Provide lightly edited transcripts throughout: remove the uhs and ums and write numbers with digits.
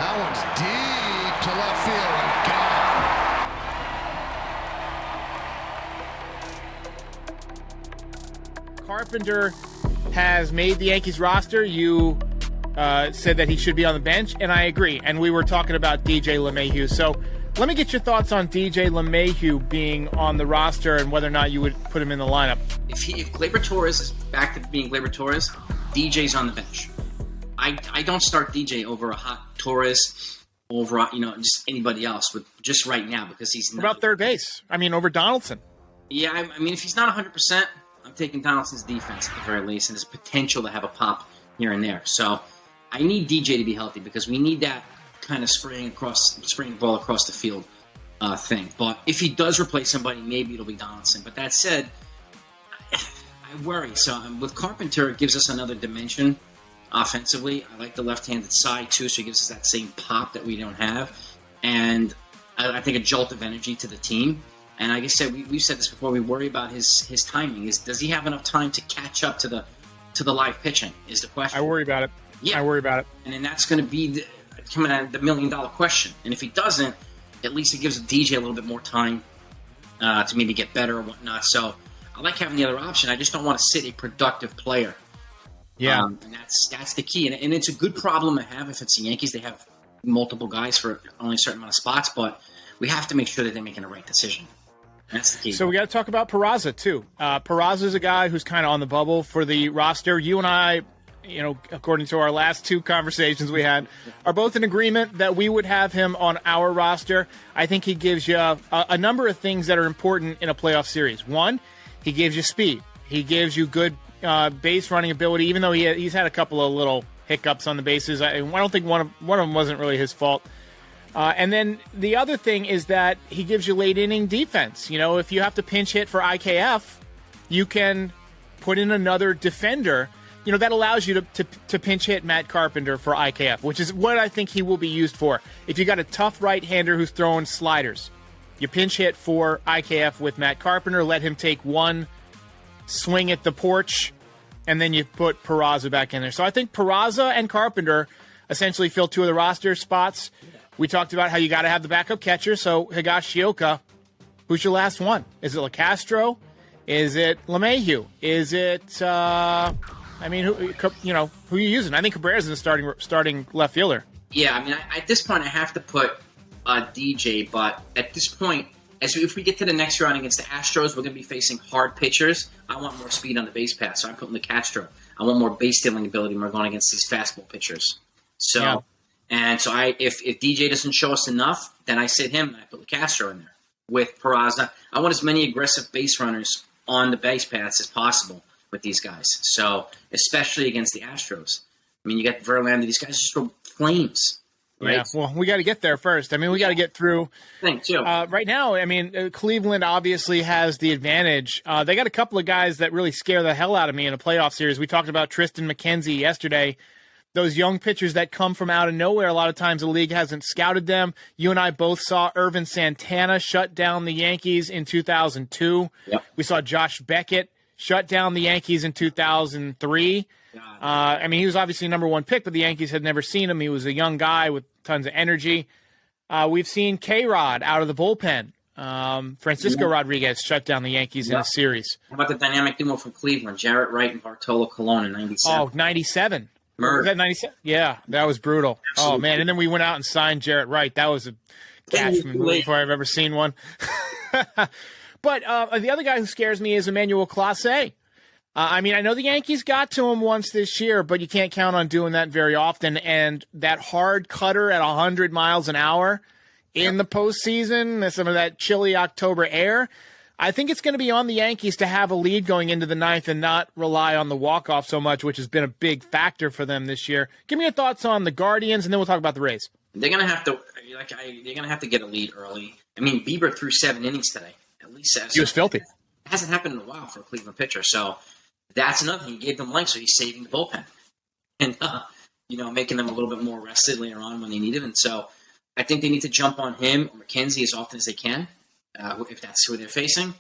That one's deep to left field and gone. Carpenter has made the Yankees roster. You said that he should be on the bench, and I agree. And we were talking about DJ LeMahieu. So let me get your thoughts on DJ LeMahieu being on the roster and whether or not you would put him in the lineup. If Gleyber Torres is back to being Gleyber Torres, DJ's on the bench. I don't start DJ over a hot Torres, over just anybody else. With just right now because he's not. What about third base? I mean, over Donaldson. Yeah, I mean, if he's not 100%, I'm taking Donaldson's defense at the very least, and his potential to have a pop here and there. So I need DJ to be healthy because we need that kind of spraying the ball across the field thing. But if he does replace somebody, maybe it'll be Donaldson. But that said, I worry. So with Carpenter, it gives us another dimension offensively. I like the left-handed side too, so he gives us that same pop that we don't have, and I think a jolt of energy to the team. And like I said, we've said this before. We worry about his timing. Does he have enough time to catch up to the live pitching? Is the question. I worry about it. Yeah, I worry about it. And then that's going to be coming at the $1 million question. And if he doesn't, at least it gives DJ a little bit more time to maybe get better or whatnot. So I like having the other option. I just don't want to sit a productive player. Yeah, and that's the key. And it's a good problem to have if it's the Yankees. They have multiple guys for only a certain amount of spots, but we have to make sure that they're making the right decision. That's the key. So we got to talk about Peraza, too. Peraza is a guy who's kind of on the bubble for the roster. You and I, according to our last two conversations we had, are both in agreement that we would have him on our roster. I think he gives you a number of things that are important in a playoff series. One, he gives you speed. He gives you good base running ability, even though he's had a couple of little hiccups on the bases. I don't think one of them wasn't really his fault. And then the other thing is that he gives you late inning defense. If you have to pinch hit for IKF, you can put in another defender. That allows you to pinch hit Matt Carpenter for IKF, which is what I think he will be used for. If you got a tough right-hander who's throwing sliders, you pinch hit for IKF with Matt Carpenter, let him take one swing at the porch, and then you put Peraza back in there. So I think Peraza and Carpenter essentially fill two of the roster spots. We talked about how you got to have the backup catcher. So Higashioka, who's your last one? Is it LeCastro? Is it LeMahieu? Is it who are you using? I think Cabrera's the starting left fielder. Yeah, I mean, at this point, I have to put DJ. But at this point, if we get to the next round against the Astros, we're going to be facing hard pitchers. I want more speed on the base pass, so I'm putting LeCastro. I want more base stealing ability when we're going against these fastball pitchers. So. Yeah. And so if DJ doesn't show us enough, then I sit him and I put LeCastro in there with Peraza. I want as many aggressive base runners on the base paths as possible with these guys. So especially against the Astros. I mean, you got Verlander. These guys just throw flames. Right? Yeah, well, we got to get there first. I mean, we got to get through. Thanks, too. Right now, I mean, Cleveland obviously has the advantage. They got a couple of guys that really scare the hell out of me in a playoff series. We talked about Tristan McKenzie yesterday. Those young pitchers that come from out of nowhere, a lot of times the league hasn't scouted them. You and I both saw Irvin Santana shut down the Yankees in 2002. Yep. We saw Josh Beckett shut down the Yankees in 2003. I mean, he was obviously number one pick, but the Yankees had never seen him. He was a young guy with tons of energy. We've seen K-Rod out of the bullpen. Francisco Rodriguez shut down the Yankees in a series. How about the dynamic duo from Cleveland, Jarrett Wright and Bartolo Colon in 97? Oh, 97. Was that 97? Yeah, that was brutal. Absolutely. Oh, man. And then we went out and signed Jarrett Wright. That was a catch from the movie before I've ever seen one. But the other guy who scares me is Emmanuel Clase. I mean, I know the Yankees got to him once this year, but you can't count on doing that very often. And that hard cutter at 100 miles an hour in the postseason, some of that chilly October air, I think it's going to be on the Yankees to have a lead going into the ninth and not rely on the walk-off so much, which has been a big factor for them this year. Give me your thoughts on the Guardians, and then we'll talk about the Rays. They're going to have to they're going to have to get a lead early. I mean, Bieber threw 7 innings today. At least he was filthy. It hasn't happened in a while for a Cleveland pitcher, so that's another thing. He gave them length, so he's saving the bullpen and making them a little bit more rested later on when they need him. And so I think they need to jump on him or McKenzie as often as they can. If that's who they're facing,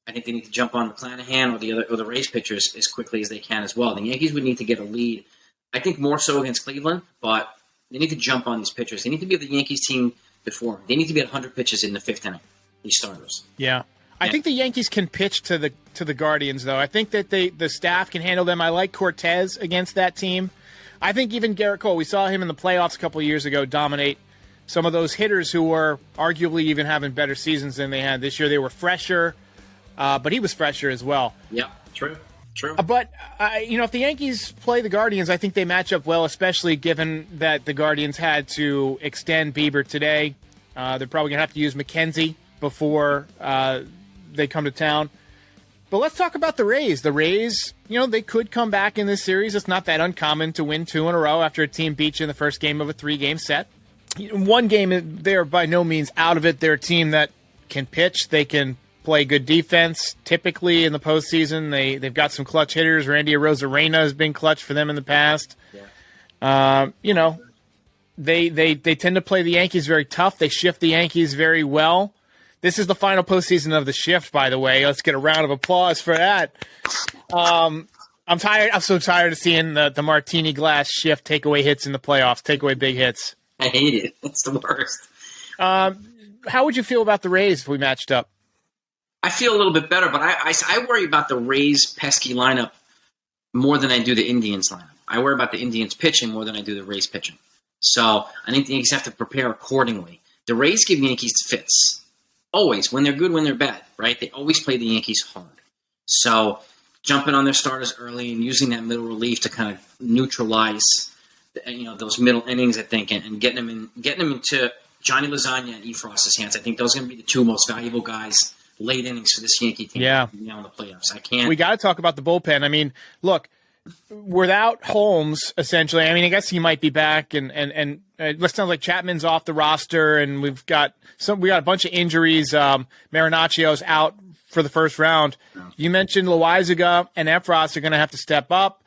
I think they need to jump on McClanahan or the Rays pitchers as quickly as they can as well. The Yankees would need to get a lead, I think more so against Cleveland, but They need to jump on these pitchers. They need to be the Yankees team before. They need to be at 100 pitches in the 5th inning. These starters. Yeah. I think the Yankees can pitch to the Guardians, though. I think that the staff can handle them. I like Cortez against that team. I think even Garrett Cole, we saw him in the playoffs a couple of years ago dominate some of those hitters who were arguably even having better seasons than they had this year. They were fresher, but he was fresher as well. Yeah, true. But, if the Yankees play the Guardians, I think they match up well, especially given that the Guardians had to extend Bieber today. They're probably going to have to use McKenzie before they come to town. But let's talk about the Rays. The Rays, they could come back in this series. It's not that uncommon to win 2 in a row after a team beats you in the first game of a 3-game set. One game, they're by no means out of it. They're a team that can pitch. They can play good defense. Typically in the postseason, they've got some clutch hitters. Randy Arozarena has been clutch for them in the past. Yeah. They tend to play the Yankees very tough. They shift the Yankees very well. This is the final postseason of the shift, by the way. Let's get a round of applause for that. I'm tired. I'm so tired of seeing the martini glass shift take away hits in the playoffs, take away big hits. I hate it. It's the worst. How would you feel about the Rays if we matched up? I feel a little bit better, but I worry about the Rays' pesky lineup more than I do the Indians' lineup. I worry about the Indians' pitching more than I do the Rays' pitching. So I think the Yankees have to prepare accordingly. The Rays give Yankees fits. Always. When they're good, when they're bad, right? They always play the Yankees hard. So jumping on their starters early and using that middle relief to kind of neutralize those middle innings, I think, and getting them into Johnny Lasagna and Efrost's hands. I think those are going to be the 2 most valuable guys late innings for this Yankee team. Yeah. Now in the playoffs. We got to talk about the bullpen. I mean, look, without Holmes, essentially, I guess he might be back, and it sounds like Chapman's off the roster, and we got a bunch of injuries. Marinaccio's out for the first round. You mentioned Loaizaga and Efros are going to have to step up.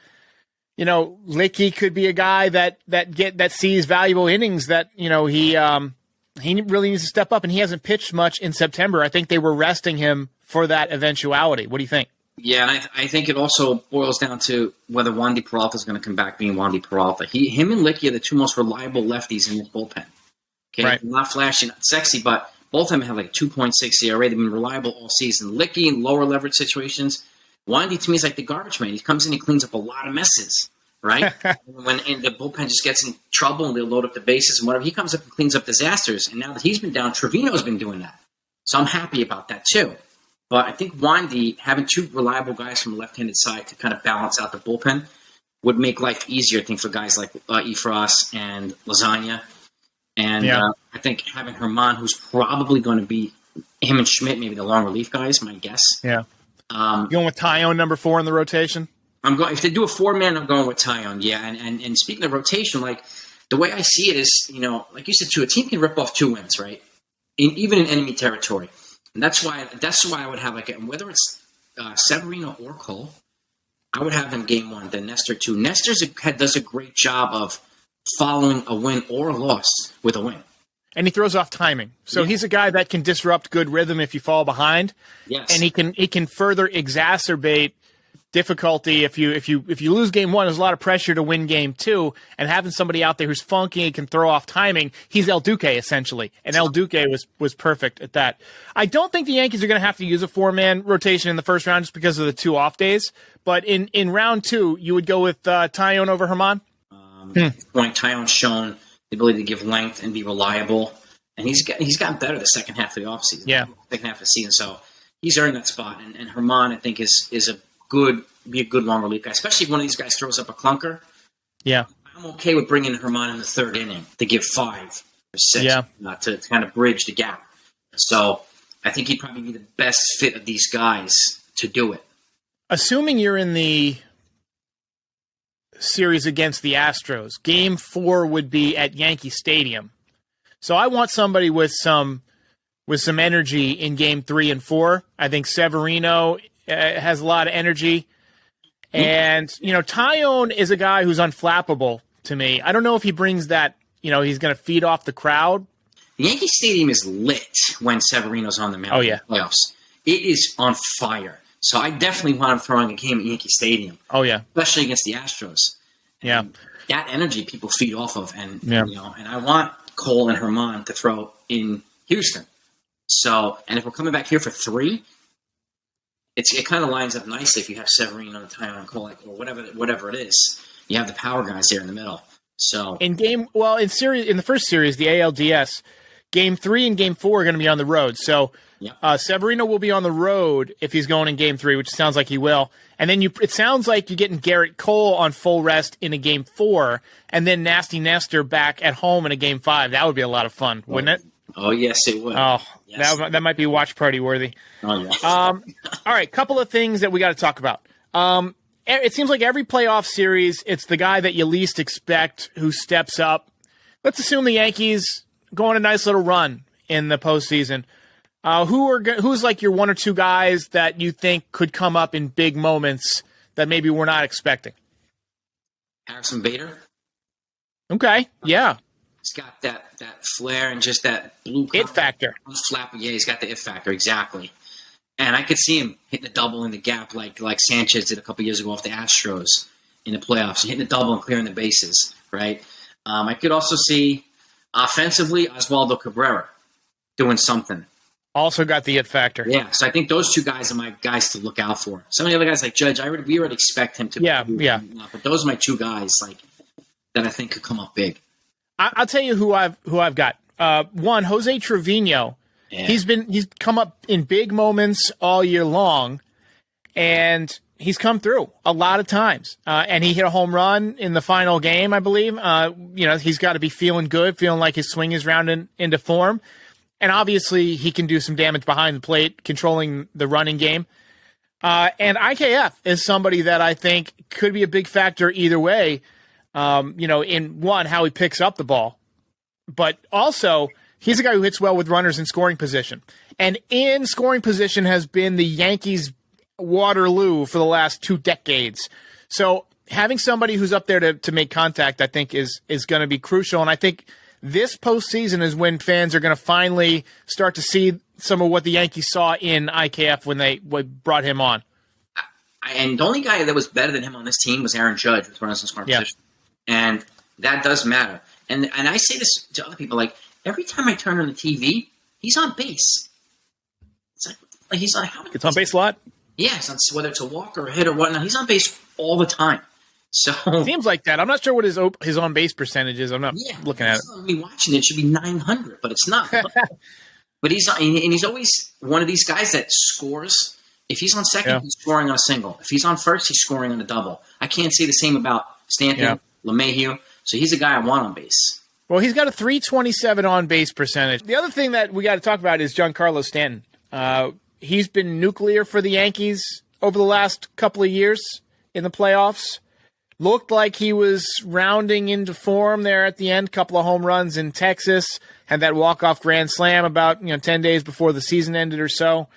Licky could be a guy that sees valuable innings that he really needs to step up, and he hasn't pitched much in September. I think they were resting him for that eventuality. What do you think? Yeah, and I think it also boils down to whether Wandy Peralta is going to come back being Wandy Peralta. Him and Licky are the 2 most reliable lefties in this bullpen. Okay, right. Not flashy, not sexy, but both of them have like 2.6 ERA. They've been reliable all season. Licky in lower leverage situations. Wandy to me is like the garbage man. He comes in, he cleans up a lot of messes, right? When the bullpen just gets in trouble and they load up the bases and whatever, he comes up and cleans up disasters. And now that he's been down, Trevino's been doing that. So I'm happy about that too. But I think Wandy, having 2 reliable guys from the left-handed side to kind of balance out the bullpen would make life easier, I think, for guys like Efros and Lasagna. And I think having Herman, who's probably going to be him and Schmidt, maybe the long relief guys, my guess. Yeah. You going with Tyone, number 4 in the rotation? If they do a 4-man, I'm going with Tyone, yeah. And speaking of rotation, like the way I see it is, like you said, too, a team can rip off 2 wins, right? Even in enemy territory. And that's why I would have whether it's Severino or Cole, I would have in game 1, then Nestor 2. Nestor does a great job of following a win or a loss with a win. And he throws off timing. So he's a guy that can disrupt good rhythm if you fall behind. Yes. And he can further exacerbate difficulty if you lose game 1. There's a lot of pressure to win game 2, and having somebody out there who's funky and can throw off timing, he's El Duque essentially, and El Duque was perfect at that. I don't think the Yankees are going to have to use a 4-man rotation in the first round just because of the 2 off days. But in round 2, you would go with Tyone over Herman. At this point, Tyone's shown the ability to give length and be reliable, and he's gotten better the second half of the offseason. Yeah, second half of the season, so he's earned that spot. And Herman, I think, is be a good long relief guy, especially if one of these guys throws up a clunker. Yeah. I'm okay with bringing Herman in the 3rd inning to give 5 or 6 to kind of bridge the gap. So I think he'd probably be the best fit of these guys to do it. Assuming you're in the series against the Astros, game 4 would be at Yankee Stadium. So I want somebody with some energy in game 3 and 4. I think Severino has a lot of energy. And, Tyone is a guy who's unflappable to me. I don't know if he brings that, he's going to feed off the crowd. The Yankee Stadium is lit when Severino's on the mound in the playoffs. It is on fire. So I definitely want him throwing a game at Yankee Stadium. Oh, yeah. Especially against the Astros. Yeah. that energy people feed off of, and Yeah. and I want Cole and Herman to throw in Houston. So, and if we're coming back here for 3, it kind of lines up nicely if you have Severino and Tyon Cole, or whatever it is. You have the power guys there in the middle. So in the first series, the ALDS, Game 3 and Game 4 are going to be on the road. So Severino will be on the road if he's going in Game 3, which sounds like he will. And then it sounds like you're getting Garrett Cole on full rest in a Game 4, and then Nasty Nestor back at home in a Game 5. That would be a lot of fun, wouldn't it? Oh, yes, it would. Oh, yes. that might be watch party worthy. Oh, yes. All right, couple of things that we got to talk about. It seems like every playoff series, it's the guy that you least expect who steps up. Let's assume the Yankees go on a nice little run in the postseason. Who's like your 1 or 2 guys that you think could come up in big moments that maybe we're not expecting? Harrison Bader. Okay, yeah. He's got that flair and just that blue It factor. Flap. Yeah, he's got the it factor, exactly. And I could see him hitting a double in the gap like Sanchez did a couple years ago off the Astros in the playoffs, hitting a double and clearing the bases, right? I could also see offensively Oswaldo Cabrera doing something. Also got the it factor. Yeah, so I think those 2 guys are my guys to look out for. Some of the other guys like Judge, we already expect him to. Yeah. But those are my 2 guys that I think could come up big. I'll tell you who I've got. One, Jose Trevino. Yeah. He's come up in big moments all year long, and he's come through a lot of times. And he hit a home run in the final game, I believe. He's got to be feeling good, feeling like his swing is rounding into form. And obviously, he can do some damage behind the plate, controlling the running game. And IKF is somebody that I think could be a big factor either way. In one, how he picks up the ball, but also he's a guy who hits well with runners in scoring position. And in scoring position has been the Yankees' Waterloo for the last 2 decades. So having somebody who's up there to make contact, I think, is going to be crucial. And I think this postseason is when fans are going to finally start to see some of what the Yankees saw in IKF when they brought him on. And the only guy that was better than him on this team was Aaron Judge with runners in scoring position. And that does matter. And I say this to other people, every time I turn on the TV, he's on base. It's like he's on how many? It's on base a lot. Yes, whether it's a walk or a hit or whatnot, he's on base all the time. So seems like that. I'm not sure what his on base percentage is. I'm not looking at it. Me watching it should be 900, but it's not. But he's always one of these guys that scores. If he's on second, he's scoring on a single. If he's on first, he's scoring on a double. I can't say the same about Stanton, LeMahieu. So he's a guy I want on base. Well, he's got a .327 on base percentage. The other thing that we got to talk about is Giancarlo Stanton. He's been nuclear for the Yankees over the last couple of years in the playoffs. Looked like he was rounding into form there at the end. Couple of home runs in Texas. Had that walk-off grand slam about 10 days before the season ended or so.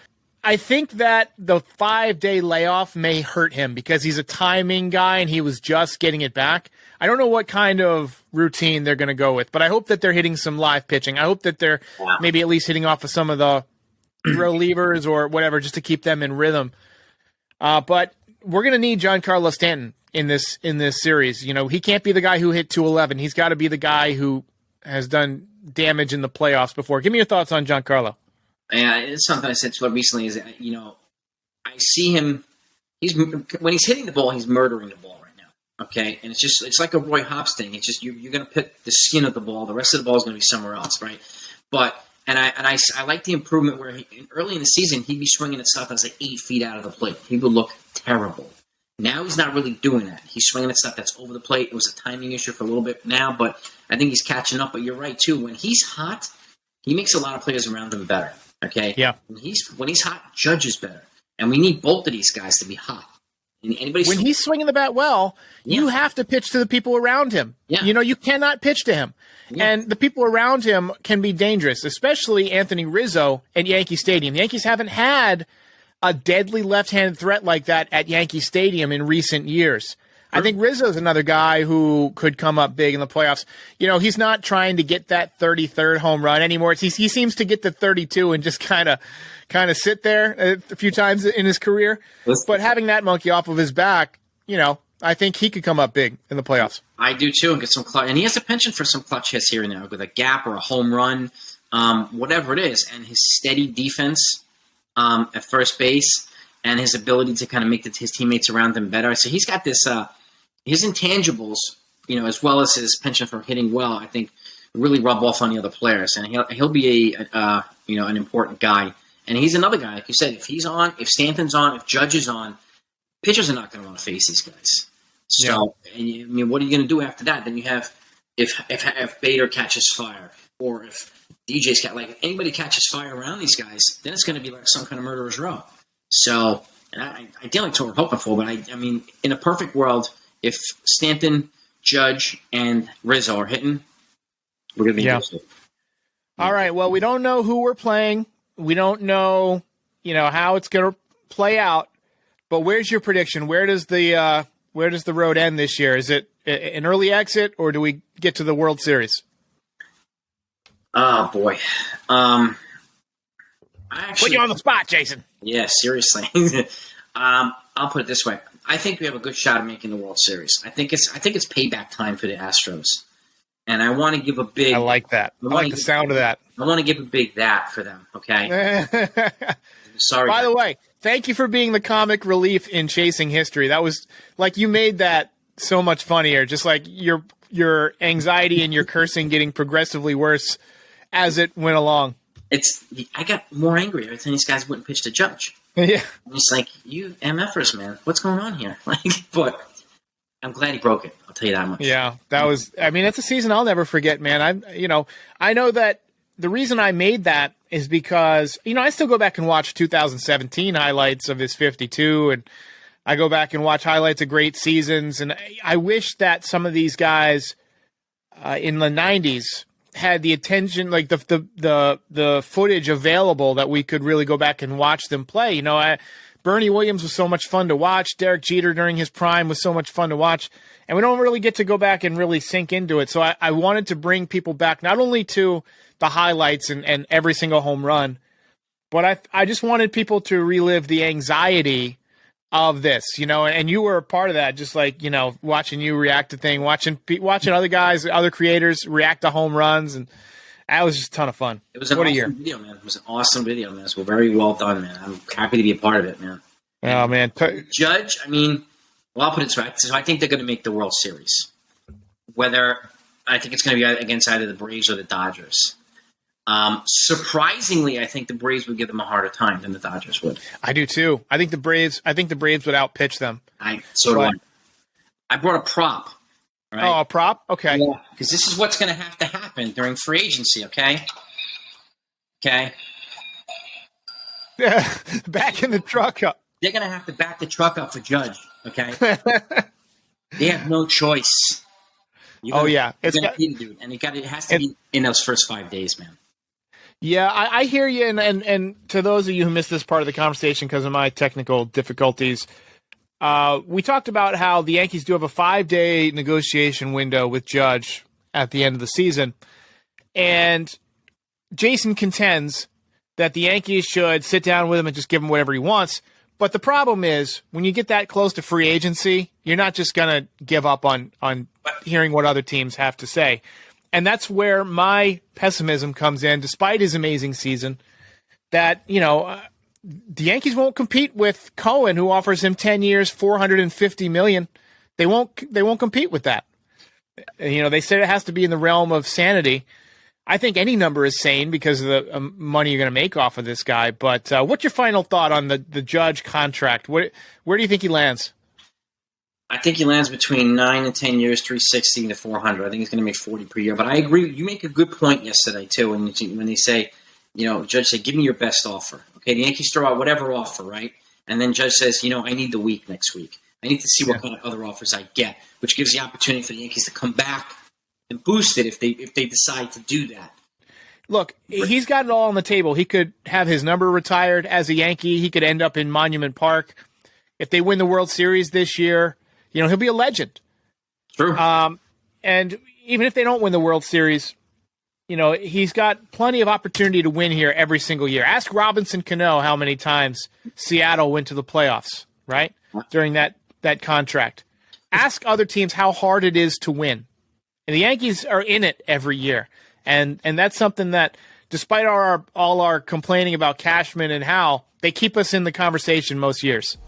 I think that the 5-day layoff may hurt him because he's a timing guy and he was just getting it back. I don't know what kind of routine they're going to go with, but I hope that they're hitting some live pitching. I hope that they're maybe at least hitting off of some of the relievers or whatever just to keep them in rhythm. But we're going to need Giancarlo Stanton in this series. He can't be the guy who hit 211. He's got to be the guy who has done damage in the playoffs before. Give me your thoughts on Giancarlo. Yeah, it's something I said to him recently is, I see him, when he's hitting the ball, he's murdering the ball right now, okay? And it's like a Roy Hobbs thing. It's just, you're going to pick the skin of the ball. The rest of the ball is going to be somewhere else, right? But, and I like the improvement where early in the season, he'd be swinging at stuff that's 8 feet out of the plate. He would look terrible. Now he's not really doing that. He's swinging at stuff that's over the plate. It was a timing issue for a little bit now, but I think he's catching up. But you're right, too. When he's hot, he makes a lot of players around him better. Okay. Yeah. When he's hot, Judge is better, and we need both of these guys to be hot. And when he's swinging the bat well, you have to pitch to the people around him. Yeah. You cannot pitch to him, and the people around him can be dangerous, especially Anthony Rizzo at Yankee Stadium. The Yankees haven't had a deadly left-handed threat like that at Yankee Stadium in recent years. I think Rizzo's another guy who could come up big in the playoffs. He's not trying to get that 33rd home run anymore. He seems to get to 32 and just kind of sit there a few times in his career. But having that monkey off of his back, I think he could come up big in the playoffs. I do too, and get some clutch. And he has a penchant for some clutch hits here and there, with a gap or a home run, whatever it is. And his steady defense at first base, and his ability to kind of make his teammates around him better. So he's got this, his intangibles, as well as his penchant for hitting well, I think really rub off on the other players. And he'll be an important guy. And he's another guy, like you said, if he's on, if Stanton's on, if Judge is on, pitchers are not going to want to face these guys. So, what are you going to do after that? Then you have, if Bader catches fire, or if DJ's got, if anybody catches fire around these guys, then it's going to be like some kind of murderer's row. So, ideally, that's what we're hoping for. But I mean, in a perfect world, if Stanton, Judge, and Rizzo are hitting, we're going to be in good shape. All right. Well, we don't know who we're playing. We don't know, how it's going to play out. But where's your prediction? Where does the road end this year? Is it an early exit, or do we get to the World Series? Oh boy, I actually put you on the spot, Jason. Yeah, seriously. I'll put it this way: I think we have a good shot at making the World Series. I think it's payback time for the Astros, and I want to give a big. I like that. I like the sound of that. I want to give a big that for them. Okay. Sorry. By the way, thank you for being the comic relief in Chasing History. That was you made that so much funnier. Just like your anxiety and your cursing getting progressively worse as it went along. I got more angry every time these guys wouldn't pitch to Judge. Yeah. And it's like, you MFers, man. What's going on here? But I'm glad he broke it. I'll tell you that much. Yeah, that was. I mean, it's a season I'll never forget, man. I know that the reason I made that is because I still go back and watch 2017 highlights of his 52, and I go back and watch highlights of great seasons, and I wish that some of these guys in the 90s had the attention, like the footage available that we could really go back and watch them play. Bernie Williams was so much fun to watch. Derek Jeter during his prime was so much fun to watch. And we don't really get to go back and really sink into it. So I wanted to bring people back not only to the highlights and every single home run, but I just wanted people to relive the anxiety of this, and you were a part of that, just like, watching you react to things, watching other guys, other creators react to home runs. And that was just a ton of fun. It was an awesome video, man. It was an awesome video, man. So very well done, man. I'm happy to be a part of it, man. Oh, man. Judge, I'll put it this way. So I think they're going to make the World Series. I think it's going to be against either the Braves or the Dodgers. Surprisingly, I think the Braves would give them a harder time than the Dodgers would. I do too. I think the Braves would outpitch them. I brought a prop. Right? Oh, a prop? Okay. Yeah, because this is what's going to have to happen during free agency, okay? Okay. Yeah, backing the truck up. They're going to have to back the truck up for Judge, okay? They have no choice. Yeah. It has to be in those first 5 days, man. Yeah, I hear you, and to those of you who missed this part of the conversation because of my technical difficulties, we talked about how the Yankees do have a 5-day negotiation window with Judge at the end of the season, and Jason contends that the Yankees should sit down with him and just give him whatever he wants. But the problem is, when you get that close to free agency, you're not just going to give up on hearing what other teams have to say. And that's where my pessimism comes in, despite his amazing season, that, the Yankees won't compete with Cohen, who offers him 10 years, $450 million. They won't compete with that. They said it has to be in the realm of sanity. I think any number is sane because of the money you're going to make off of this guy. But what's your final thought on the Judge contract? Where do you think he lands? I think he lands between 9 and 10 years, 360 to 400. I think he's going to make 40 per year. But I agree. You make a good point yesterday, too, when they say, Judge said, give me your best offer. Okay, the Yankees throw out whatever offer, right? And then Judge says, I need the week next week. I need to see what kind of other offers I get, which gives the opportunity for the Yankees to come back and boost it if they decide to do that. Look, he's got it all on the table. He could have his number retired as a Yankee. He could end up in Monument Park. If they win the World Series this year, he'll be a legend. True. And even if they don't win the World Series, he's got plenty of opportunity to win here every single year. Ask Robinson Cano how many times Seattle went to the playoffs, right? During that contract. ask other teams how hard it is to win. And the Yankees are in it every year. And that's something that, despite all our complaining about Cashman and Howell, they keep us in the conversation most years.